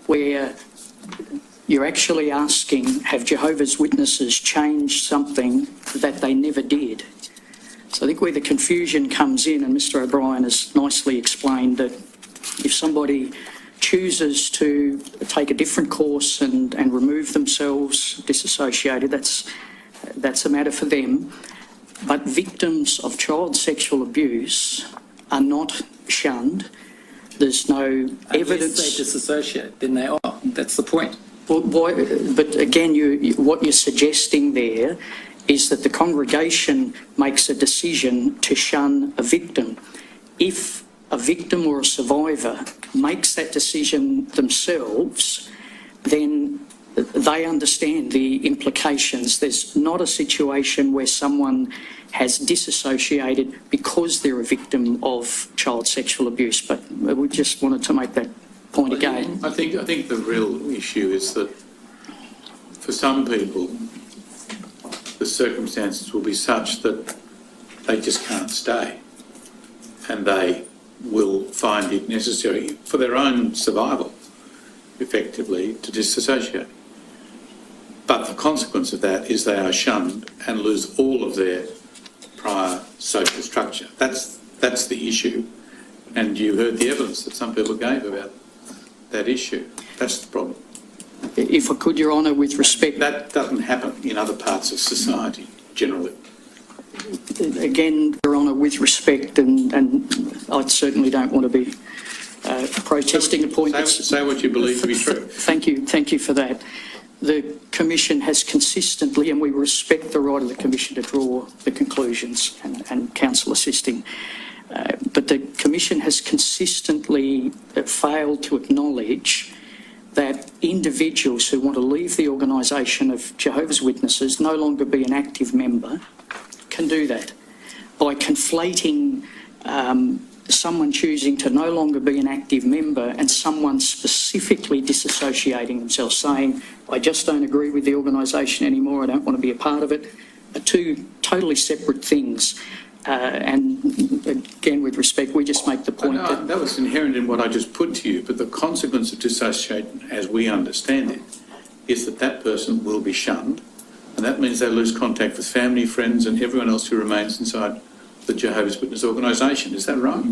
where you're actually asking, have Jehovah's Witnesses changed something that they never did? So I think where the confusion comes in, and Mr. O'Brien has nicely explained that if somebody chooses to take a different course and remove themselves, disassociated, that's a matter for them. But victims of child sexual abuse are not shunned. There's no evidence. Unless they disassociate, then they are. That's the point. Well, but again, what you're suggesting there is that the congregation makes a decision to shun a victim. If a victim or a survivor makes that decision themselves, then they understand the implications. There's not a situation where someone has disassociated because they're a victim of child sexual abuse, but we just wanted to make that point again. I think the real issue is that for some people, the circumstances will be such that they just can't stay, and they will find it necessary for their own survival, effectively, to disassociate. But the consequence of that is they are shunned and lose all of their prior social structure. That's the issue. And you heard the evidence that some people gave about that issue. That's the problem. If I could, Your Honour, with respect... That doesn't happen in other parts of society, generally. Again, Your Honour, with respect, and I certainly don't want to be protesting a point... Say what you believe to be true. Thank you for that. The Commission has consistently, and we respect the right of the Commission to draw the conclusions and Council assisting, but the Commission has consistently failed to acknowledge that individuals who want to leave the organisation of Jehovah's Witnesses, no longer be an active member, can do that by conflating someone choosing to no longer be an active member and someone specifically disassociating themselves, saying, I just don't agree with the organisation anymore, I don't want to be a part of it, are two totally separate things. And again, with respect, we just make the point that was inherent in what I just put to you, but the consequence of dissociation, as we understand it, is that that person will be shunned, and that means they lose contact with family, friends and everyone else who remains inside the Jehovah's Witness organisation. Is that right?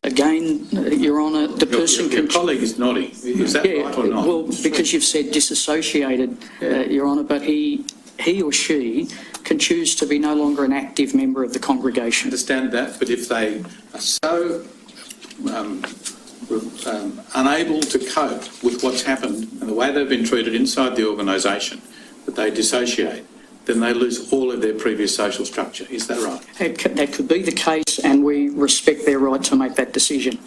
Again, Your Honour, the person... Your colleague is nodding. Is that right or not? Well, because you've said disassociated, Your Honour, but he or she can choose to be no longer an active member of the congregation. I understand that, but if they are so unable to cope with what's happened and the way they've been treated inside the organisation that they dissociate, then they lose all of their previous social structure. Is that right? That could be the case, and we respect their right to make that decision.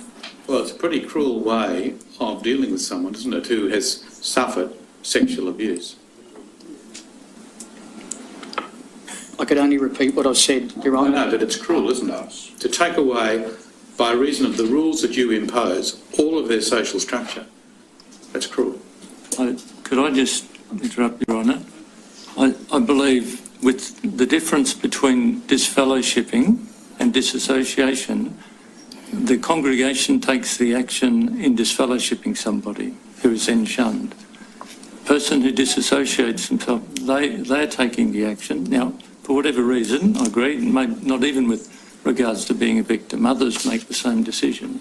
Well, it's a pretty cruel way of dealing with someone, isn't it, who has suffered sexual abuse. I could only repeat what I've said, Your Honour. I know, but it's cruel, isn't it? To take away, by reason of the rules that you impose, all of their social structure. That's cruel. Could I just interrupt, Your Honour? I believe with the difference between disfellowshipping and disassociation, the congregation takes the action in disfellowshipping somebody who is then shunned. The person who disassociates himself, they're taking the action. Now, for whatever reason, I agree, not even with regards to being a victim, others make the same decision.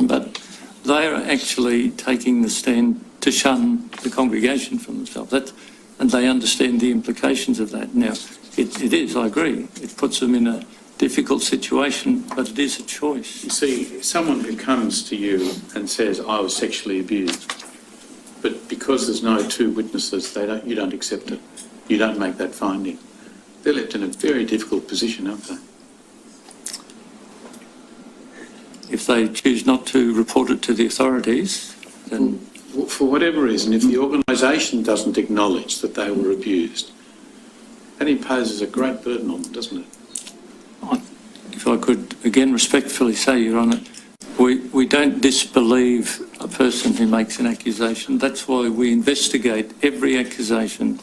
But they are actually taking the stand to shun the congregation from themselves. And they understand the implications of that. Now, it is, I agree, it puts them in a difficult situation, but it is a choice. You see, someone who comes to you and says, I was sexually abused, but because there's no two witnesses, you don't accept it. You don't make that finding. They're left in a very difficult position, aren't they? If they choose not to report it to the authorities, then... For whatever reason, if the organisation doesn't acknowledge that they were abused, that imposes a great burden on them, doesn't it? If I could again respectfully say, Your Honour, we don't disbelieve a person who makes an accusation. That's why we investigate every accusation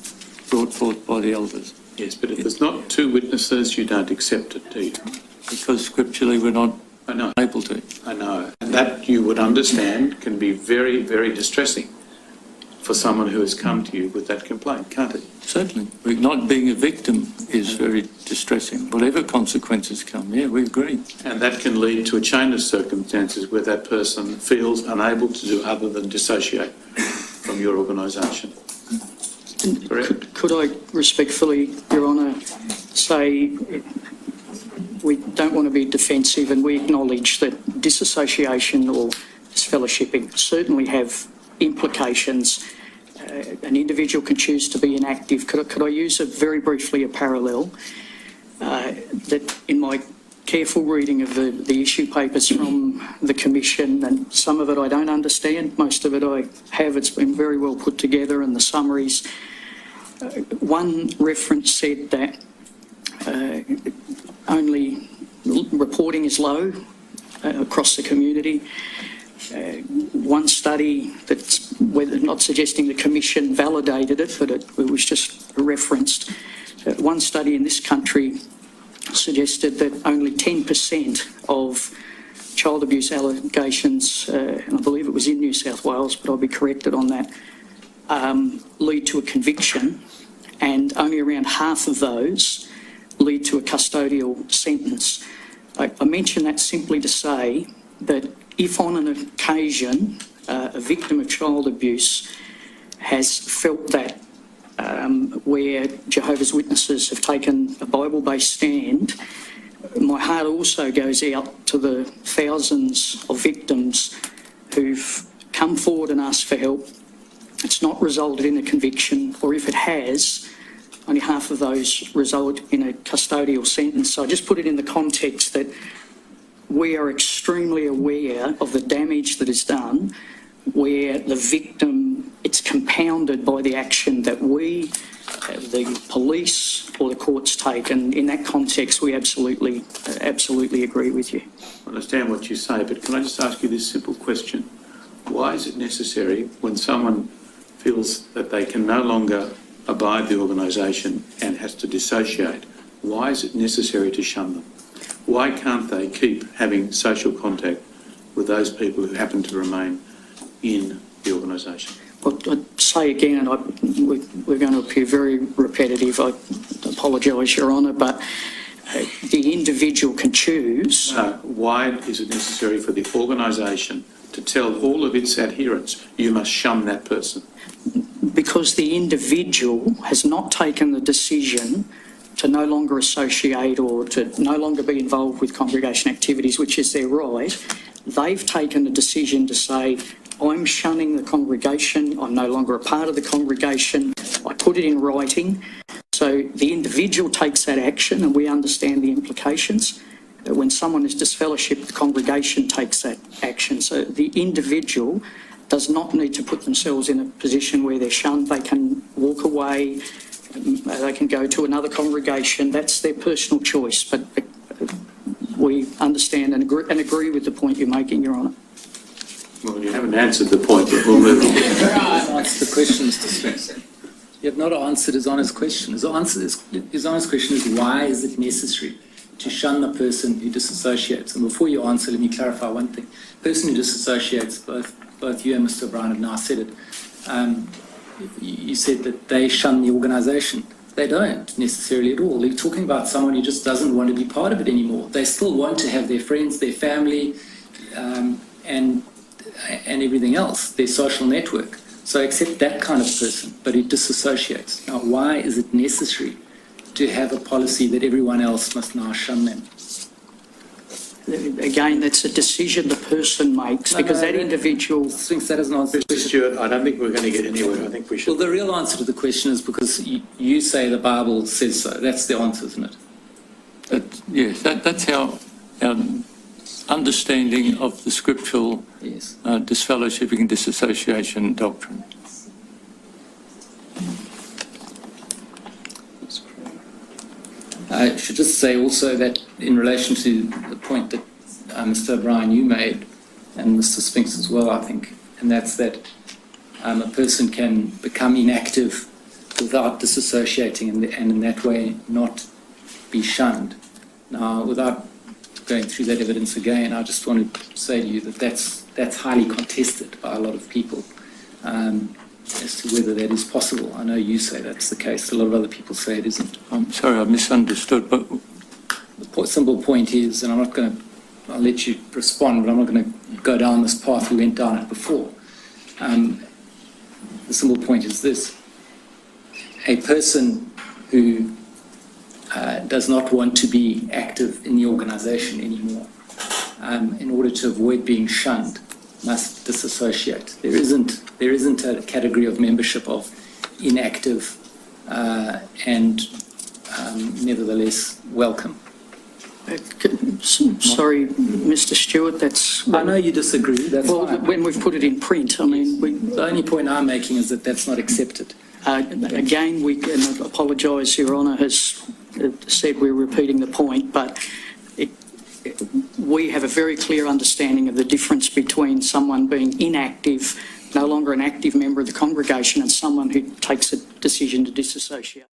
brought forth by the elders. Yes, but if there's not two witnesses, you don't accept it, do you? Because scripturally we're not able to. I know. And that you would understand can be very, very distressing for someone who has come to you with that complaint, can't it? Certainly. Not being a victim is very distressing. Whatever consequences come, yeah, we agree. And that can lead to a chain of circumstances where that person feels unable to do other than dissociate from your organisation. Correct? Could I respectfully, Your Honour, say we don't want to be defensive and we acknowledge that disassociation or disfellowshipping certainly have implications. An individual can choose to be inactive. Could I use very briefly a parallel that in my careful reading of the issue papers from the Commission, and some of it I don't understand, most of it I have, it's been very well put together, and the summaries. One reference said that only reporting is low across the community. One study that's not suggesting the Commission validated it, but it was just referenced. One study in this country suggested that only 10% of child abuse allegations, and I believe it was in New South Wales, but I'll be corrected on that, lead to a conviction, and only around half of those lead to a custodial sentence. I mention that simply to say that if on an occasion a victim of child abuse has felt that where Jehovah's Witnesses have taken a Bible-based stand, my heart also goes out to the thousands of victims who've come forward and asked for help. It's not resulted in a conviction, or if it has, only half of those result in a custodial sentence. So I just put it in the context that we are extremely aware of the damage that is done where the victim, it's compounded by the action that we, the police or the courts take, and in that context we absolutely agree with you. I understand what you say, but can I just ask you this simple question? Why is it necessary when someone feels that they can no longer abide the organisation and has to dissociate, why is it necessary to shun them? Why can't they keep having social contact with those people who happen to remain in the organisation? Well, I'd say again, and we're going to appear very repetitive, I apologise, Your Honour, but the individual can choose. Why is it necessary for the organisation to tell all of its adherents, you must shun that person? Because the individual has not taken the decision to no longer associate or to no longer be involved with congregation activities, which is their right. They've taken the decision to say, I'm shunning the congregation, I'm no longer a part of the congregation, I put it in writing. So the individual takes that action, and we understand the implications. When someone is disfellowshipped, the congregation takes that action. So the individual does not need to put themselves in a position where they're shunned. They can walk away, they can go to another congregation. That's their personal choice. But we understand and agree with the point you're making, Your Honour. Well, you haven't answered the point, but we'll move on. Answer the question, Mr. Spence. You have not answered his honest question. His honest question is, why is it necessary to shun the person who disassociates? And before you answer, let me clarify one thing. The person who disassociates, both you and Mr. O'Brien have now said it. You said that they shun the organisation. They don't necessarily at all. They're talking about someone who just doesn't want to be part of it anymore. They still want to have their friends, their family, and everything else, their social network. So accept that kind of person, but it disassociates. Now, why is it necessary to have a policy that everyone else must now shun them? Again, that's a decision the person makes, because that individual... Thinks that is not... Mr. Stewart, I don't think we're going to get anywhere. I think we should... Well, the real answer to the question is because you say the Bible says so. That's the answer, isn't it? Yes, that's our understanding of the scriptural disfellowshipping and disassociation doctrine. I should just say also that in relation to the point that Mr. O'Brien, you made, and Mr. Spinks as well, I think, and that's that a person can become inactive without disassociating and in that way not be shunned. Now, without going through that evidence again. I just want to say to you that that's highly contested by a lot of people as to whether that is possible. I know you say that's the case. A lot of other people say it isn't. I'm sorry, I misunderstood, but The simple point is, and I'll let you respond, but I'm not going to go down this path we went down it before. The simple point is this: a person who does not want to be active in the organisation anymore, in order to avoid being shunned, must disassociate. There isn't a category of membership of inactive and nevertheless welcome. Sorry, Mr. Stewart, that's... I know you disagree. That's Well, fine. when we've put it in print, I mean, The only point I'm making is that that's not accepted. again, and I apologise, Your Honour has said we're repeating the point, but we have a very clear understanding of the difference between someone being inactive, no longer an active member of the congregation, and someone who takes a decision to disassociate.